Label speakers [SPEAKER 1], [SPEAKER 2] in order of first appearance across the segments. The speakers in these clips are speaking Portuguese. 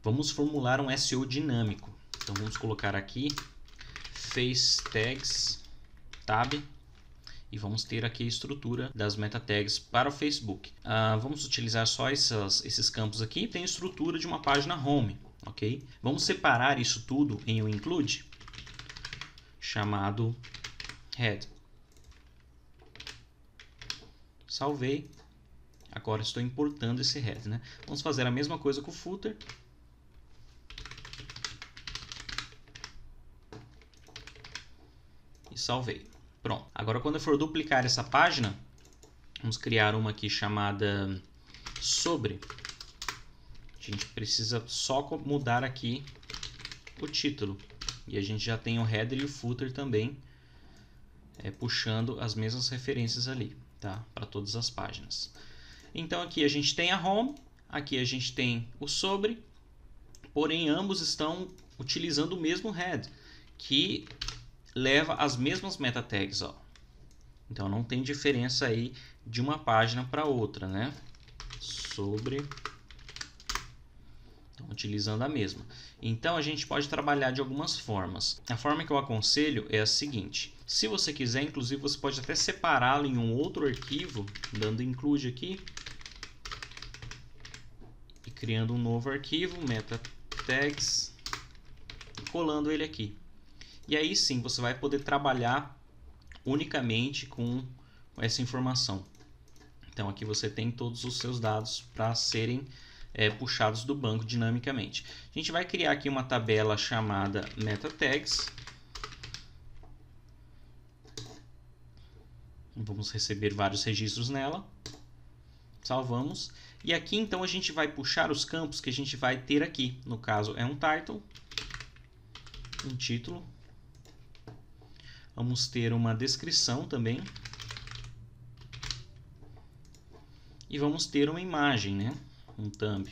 [SPEAKER 1] Vamos formular um SEO dinâmico. Então vamos colocar aqui face tags tab e vamos ter aqui a estrutura das meta tags para o Facebook. Vamos utilizar só esses campos aqui. Tem a estrutura de uma página home, ok? Vamos separar isso tudo em um include chamado head. Salvei. Agora estou importando esse head, né? Vamos fazer a mesma coisa com o footer. E salvei. Pronto. Agora quando eu for duplicar essa página, vamos criar uma aqui chamada sobre. A gente precisa só mudar aqui o título. E a gente já tem o header e o footer também, puxando as mesmas referências ali, tá? Para todas as páginas. Então aqui a gente tem a home, aqui a gente tem o sobre, porém ambos estão utilizando o mesmo head, que leva as mesmas meta tags, ó. Então não tem diferença aí de uma página para outra, né? Sobre, então, utilizando a mesma. Então a gente pode trabalhar de algumas formas. A forma que eu aconselho é a seguinte: se você quiser, inclusive você pode até separá-lo em um outro arquivo, dando include aqui e criando um novo arquivo, meta tags, e colando ele aqui. E aí sim você vai poder trabalhar unicamente com essa informação. Então aqui você tem todos os seus dados para serem puxados do banco dinamicamente. A gente vai criar aqui uma tabela chamada meta tags. Vamos receber vários registros nela. Salvamos. E aqui então a gente vai puxar os campos que a gente vai ter aqui. No caso é um title, um título. Vamos ter uma descrição também. E vamos ter uma imagem, né? Um thumb.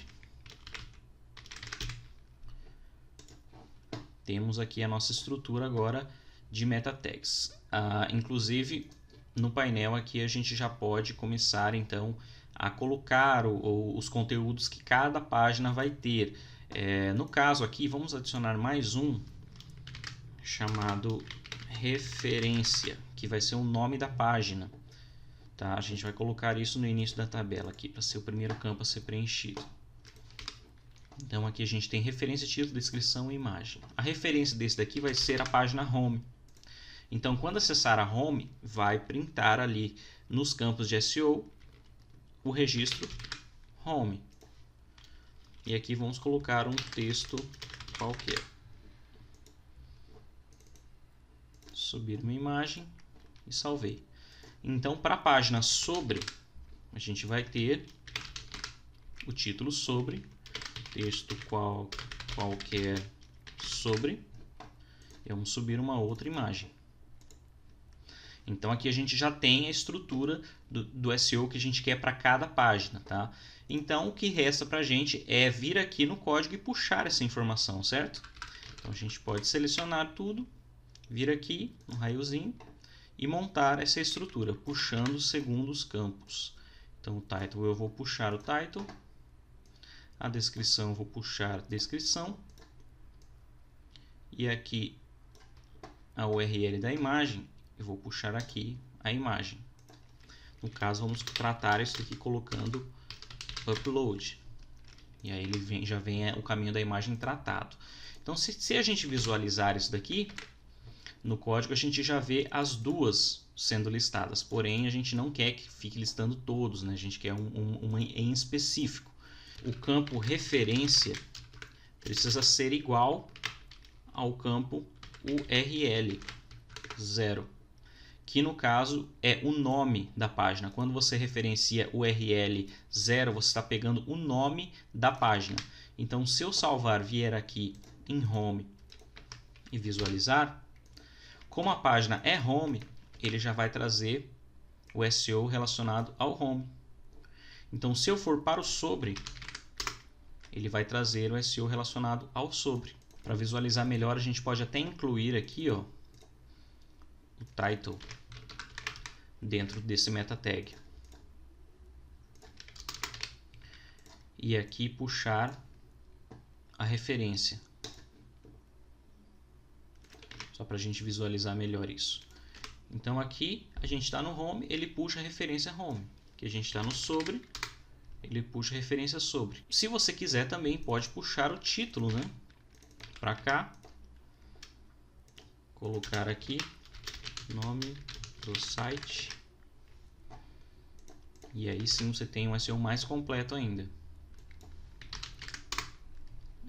[SPEAKER 1] Temos aqui a nossa estrutura agora de meta tags. Inclusive, no painel aqui a gente já pode começar então a colocar os conteúdos que cada página vai ter. No caso aqui, vamos adicionar mais um chamado referência, que vai ser o nome da página. Tá? A gente vai colocar isso no início da tabela aqui, para ser o primeiro campo a ser preenchido. Então aqui a gente tem referência, título, descrição e imagem. A referência desse daqui vai ser a página home. Então quando acessar a home, vai printar ali nos campos de SEO o registro home. E aqui vamos colocar um texto qualquer. Subir uma imagem e salvei. Então, para a página sobre, a gente vai ter o título sobre, texto qualquer sobre, e vamos subir uma outra imagem. Então, aqui a gente já tem a estrutura do SEO que a gente quer para cada página, tá? Então, o que resta para a gente é vir aqui no código e puxar essa informação, certo? Então, a gente pode selecionar tudo, vir aqui no raiozinho e montar essa estrutura, puxando segundo os campos. Então, o title eu vou puxar o title, a descrição eu vou puxar a descrição, e aqui a URL da imagem eu vou puxar aqui a imagem. No caso, vamos tratar isso aqui colocando upload, e aí ele já vem o caminho da imagem tratado. Então, se a gente visualizar isso daqui, no código a gente já vê as duas sendo listadas, porém a gente não quer que fique listando todos, né? A gente quer um em específico. O campo referência precisa ser igual ao campo URL 0, que no caso é o nome da página. Quando você referencia URL 0, você está pegando o nome da página. Então, se eu salvar, vier aqui em Home e visualizar, como a página é home, ele já vai trazer o SEO relacionado ao home. Então, se eu for para o sobre, ele vai trazer o SEO relacionado ao sobre. Para visualizar melhor, a gente pode até incluir aqui, ó, o title dentro desse meta tag. E aqui puxar a referência. Só para a gente visualizar melhor isso. Então aqui a gente está no home, ele puxa a referência home. Aqui a gente está no sobre, ele puxa a referência sobre. Se você quiser também pode puxar o título, né? Para cá. Colocar aqui nome do site. E aí sim você tem um SEO mais completo ainda.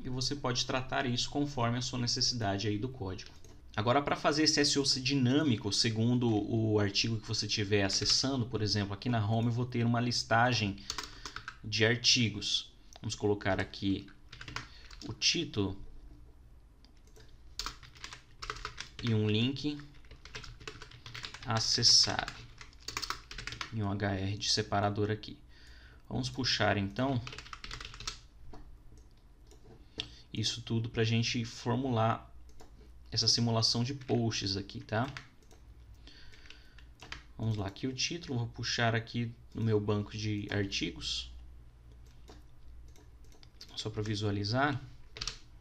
[SPEAKER 1] E você pode tratar isso conforme a sua necessidade aí do código. Agora, para fazer esse SEO ser dinâmico, segundo o artigo que você estiver acessando, por exemplo, aqui na home eu vou ter uma listagem de artigos. Vamos colocar aqui o título e um link a acessar e um HR de separador aqui. Vamos puxar então isso tudo para a gente formular essa simulação de posts aqui, tá? Vamos lá, aqui o título, vou puxar aqui no meu banco de artigos, só para visualizar.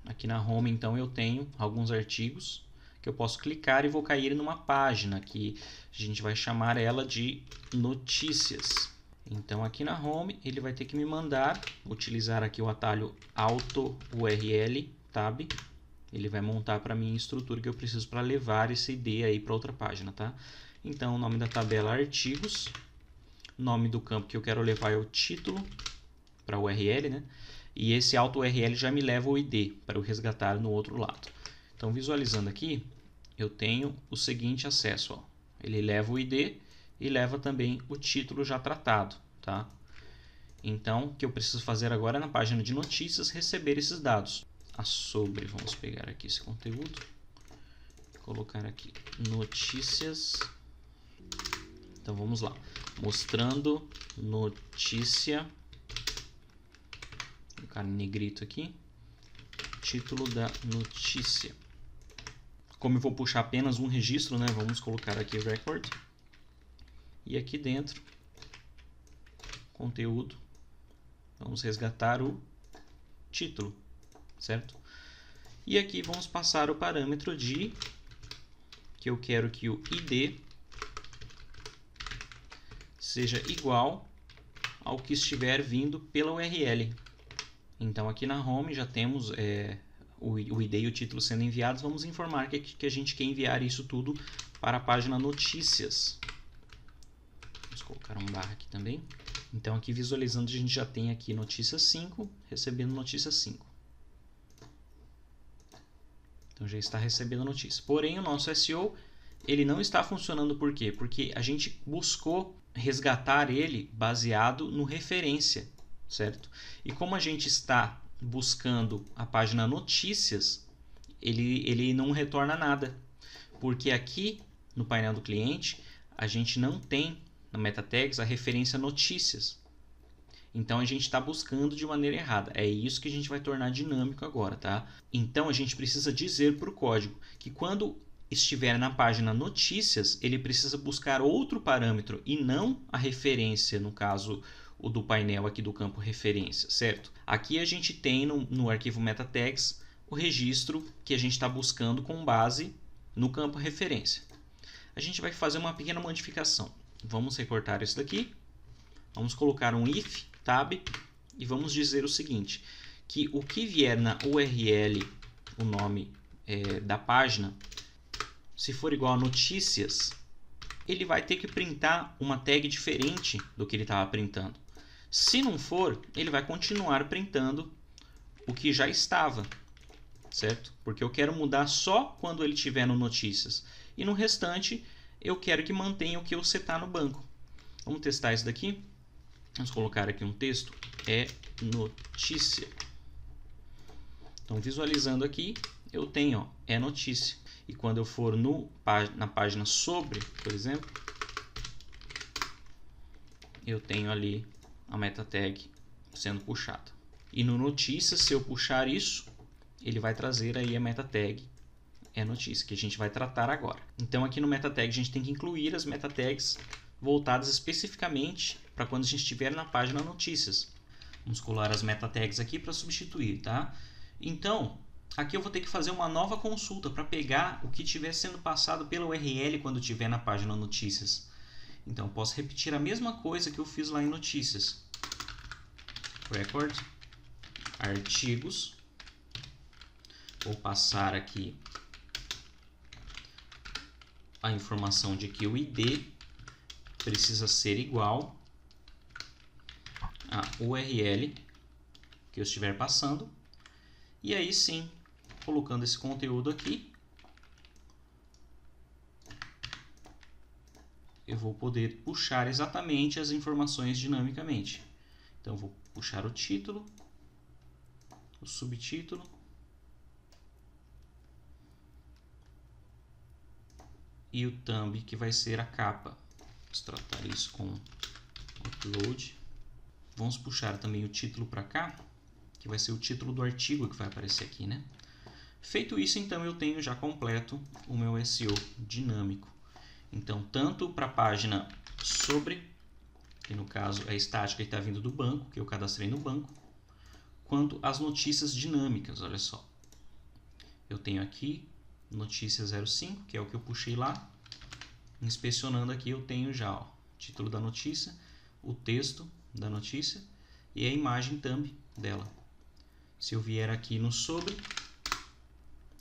[SPEAKER 1] Aqui na home então eu tenho alguns artigos que eu posso clicar e vou cair numa página que a gente vai chamar ela de notícias. Então aqui na home ele vai ter que me mandar, utilizar aqui o atalho Auto URL Tab. Ele vai montar para mim a estrutura que eu preciso para levar esse ID aí para outra página, tá? Então o nome da tabela artigos, nome do campo que eu quero levar é o título para URL, né? E esse Auto URL já me leva o ID para eu resgatar no outro lado. Então visualizando aqui, eu tenho o seguinte acesso, ó. Ele leva o ID e leva também o título já tratado, tá? Então, o que eu preciso fazer agora é na página de notícias receber esses dados. A sobre, vamos pegar aqui esse conteúdo, colocar aqui notícias. Então vamos lá, mostrando notícia, vou colocar em negrito aqui, título da notícia. Como eu vou puxar apenas um registro, né, vamos colocar aqui record. E aqui dentro, conteúdo, vamos resgatar o título, certo? E aqui vamos passar o parâmetro de que eu quero que o ID seja igual ao que estiver vindo pela URL. Então aqui na home já temos o ID e o título sendo enviados. Vamos informar que a gente quer enviar isso tudo para a página notícias. Vamos colocar um barra aqui também. Então aqui visualizando a gente já tem aqui notícia 5 recebendo notícia 5. Então já está recebendo a notícia. Porém o nosso SEO ele não está funcionando por quê? Porque a gente buscou resgatar ele baseado no referência, certo? E como a gente está buscando a página notícias, ele não retorna nada. Porque aqui no painel do cliente a gente não tem na meta tags a referência notícias. Então a gente está buscando de maneira errada. É isso que a gente vai tornar dinâmico agora, tá? Então a gente precisa dizer para o código que quando estiver na página notícias, ele precisa buscar outro parâmetro e não a referência, no caso o do painel aqui do campo referência, certo? Aqui a gente tem no arquivo meta tags o registro que a gente está buscando com base no campo referência. A gente vai fazer uma pequena modificação. Vamos recortar isso daqui. Vamos colocar um if tab e vamos dizer o seguinte, que o que vier na URL, o nome da página, se for igual a notícias, ele vai ter que printar uma tag diferente do que ele estava printando. Se não for, ele vai continuar printando o que já estava, certo? Porque eu quero mudar só quando ele estiver no notícias. E no restante, eu quero que mantenha o que eu setar no banco. Vamos testar isso daqui. Vamos colocar aqui um texto, é notícia. Então, visualizando aqui, eu tenho, ó, é notícia. E quando eu for na página sobre, por exemplo, eu tenho ali a meta tag sendo puxada. E no notícias, se eu puxar isso, ele vai trazer aí a meta tag é notícia, que a gente vai tratar agora. Então, aqui no meta tag, a gente tem que incluir as meta tags voltadas especificamente para quando a gente estiver na página notícias. Vamos colar as meta tags aqui para substituir, tá? Então, aqui eu vou ter que fazer uma nova consulta para pegar o que estiver sendo passado pela URL quando estiver na página Notícias. Então, eu posso repetir a mesma coisa que eu fiz lá em Notícias. Record, artigos. Vou passar aqui a informação de que o ID precisa ser igual a URL que eu estiver passando. E aí sim, colocando esse conteúdo aqui, eu vou poder puxar exatamente as informações dinamicamente. Então, eu vou puxar o título, o subtítulo, e o thumb, que vai ser a capa. Vamos tratar isso com upload. Vamos puxar também o título para cá, que vai ser o título do artigo que vai aparecer aqui, né? Feito isso, então, eu tenho já completo o meu SEO dinâmico. Então, tanto para a página sobre, que no caso é estática e está vindo do banco, que eu cadastrei no banco, quanto as notícias dinâmicas, olha só. Eu tenho aqui notícia 05, que é o que eu puxei lá. Inspecionando aqui, eu tenho já o título da notícia, o texto da notícia e a imagem thumb dela. Se eu vier aqui no sobre,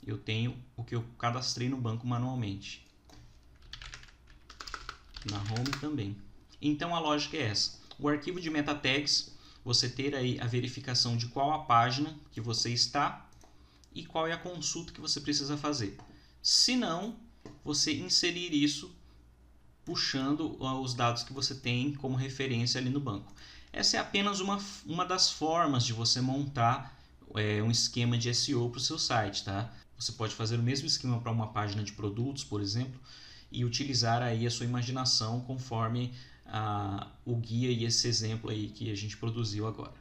[SPEAKER 1] eu tenho o que eu cadastrei no banco manualmente. Na home também. Então a lógica é essa. O arquivo de meta tags, você ter aí a verificação de qual a página que você está e qual é a consulta que você precisa fazer. Se não, você inserir isso puxando os dados que você tem como referência ali no banco. Essa é apenas uma das formas de você montar um esquema de SEO para o seu site, tá? Você pode fazer o mesmo esquema para uma página de produtos, por exemplo, e utilizar aí a sua imaginação conforme o guia e esse exemplo aí que a gente produziu agora.